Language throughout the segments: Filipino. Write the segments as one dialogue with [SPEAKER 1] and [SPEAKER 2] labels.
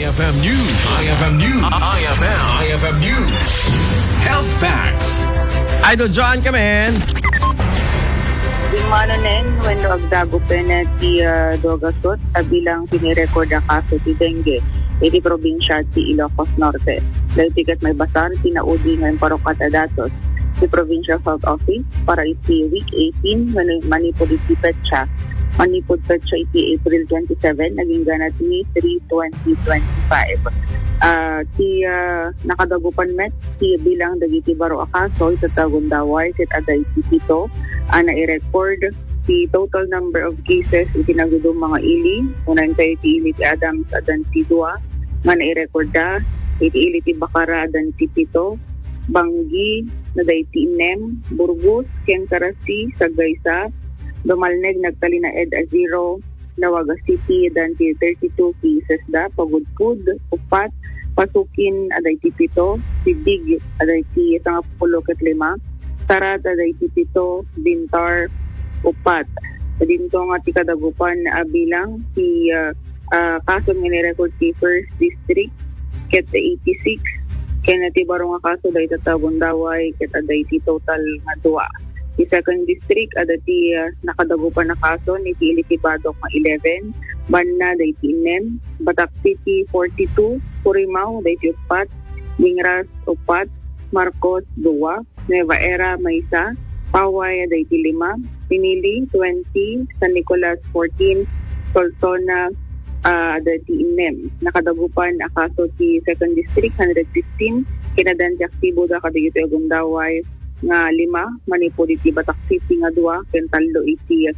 [SPEAKER 1] IFM News. IFM News. IFM News. Health Facts.
[SPEAKER 2] Idol John, come in.
[SPEAKER 3] Mananen, when agdagupen ti Dogasot, bilang pinirecord ang kaso ti dengue, iti probinsya ti Ilocos Norte. Dahil tikat may basar, tinaudi ngayon parokat datos ti Provincial Health Office para iti week 18, when manipod iti petsa. Manipod petsa iti April 27, naging ganat ni 3/2025. Ti nakadagupan met, ti bilang dagiti baro akaso, itatagon daway, ket aday ti pito, na i-record the total number of cases iti nagudong mga ili. Unan kayo ti ili ti Adams adan ti Dua, nga na-i-record da, iti ili ti Bacara adan ti Pito, Banggi, naday ti Inem, Burgos, Kenkarasi, Sagaysa, Dumalneg, nagtali na Ed a 0, Nawaga City, adan ti 32 cases da, Pagudpud, Upat, Pasukin, aday ti Pito, Sidig, aday ti 15 ket 5, Tarat, aday ti Pito, Bintar, Upat. Dinto nga ti kadagupan bilang ti kaso nga ni-record ti First District, ket 86, kaya ti baro nga kaso dahi tatabon daway, ket aday ti total nga 2. Ti Second District, aday ti nakadagupan na kaso ni ti Ilitibadok nga 11, Banna, dahi ti 9, Batak City 42, Purimao, dahi ti 4, Mingras, 4, Marcos, 2, Nueva Era, may 1, Paway, aday ti 5, Pinili, 20, San Nicolas, 14, Solsona, aday ti 6. Nakadagupan akaso ti Second District, 115, kinadan ti aktibo da kadagito agundaway nga 5, manipod iti Batak City nga 2, Kentaldo iti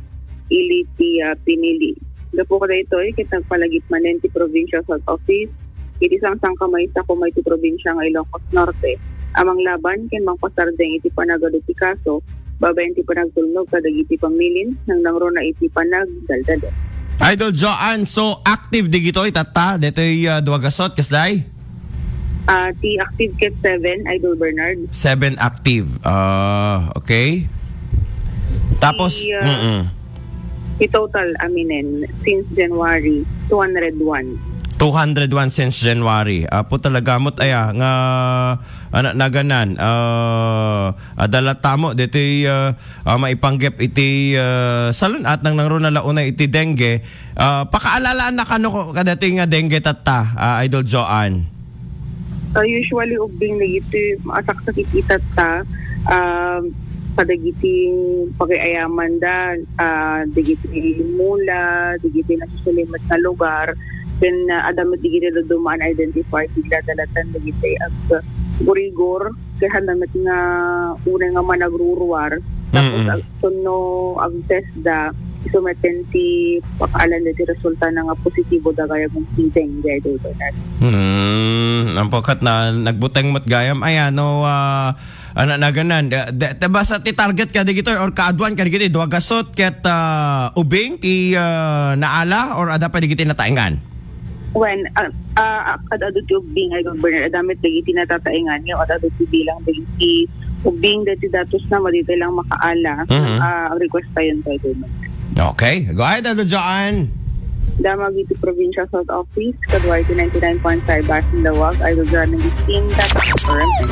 [SPEAKER 3] ili ti Pinili. Dapo kada ito ket nagpalagip manen ti Provincial Health Office, iti sang kamay sa kumay ti probinsya nga Ilocos Norte. Amang laban ken mangpasardeng iti panagado ti kaso, babayan ti panagtulnog kadagiti pamilin nang nangro na iti panagdaldal.
[SPEAKER 2] Idol Joan, so active digito itata, detoy Duagasot, kasday?
[SPEAKER 3] Ti active ket 7, Idol Bernard.
[SPEAKER 2] 7 active. Okay. Tapos,
[SPEAKER 3] Ti total aminen since January 201.
[SPEAKER 2] 201 since January. Po talaga mo't aya nga naganan dalatamo ditoy maipanggep iti salon at nang nangro na launa iti dengue. Pakaalalaan na kano kadating nga dengue tatta, Idol Joan.
[SPEAKER 3] Usually ubing dagiti asaksak iti ta kadagiti pagiayaman da, dagiti mula, dagiti nasusulimat na lugar, then adamat digiti dumaan identified sila dalatan dagiti ag gurigor kaya handamat nga unay nga managruruar, tapos no ag test da isumeten ti pakaalan ti resulta na nga positibo da kaya kung dengue Idol Bernard.
[SPEAKER 2] Ang pagkat na nagbuteng mat gayam ayano naganan basta ti target ka digito or kaadwan ka digito Duagasot ket ubing ti naala or ada pa digiti nataengan.
[SPEAKER 3] When adado ti ubing Idol Bernard adamit digiti natataengan yo adado ti bilang digiti ubing dati datos na madito lang makaala ang request pa yun Idol Bernard.
[SPEAKER 2] Okay, go ahead Idol Joan.
[SPEAKER 3] Damag iti Provincial Health Office, Kadway 99.5 Basin Lawag, Idol John ng 15,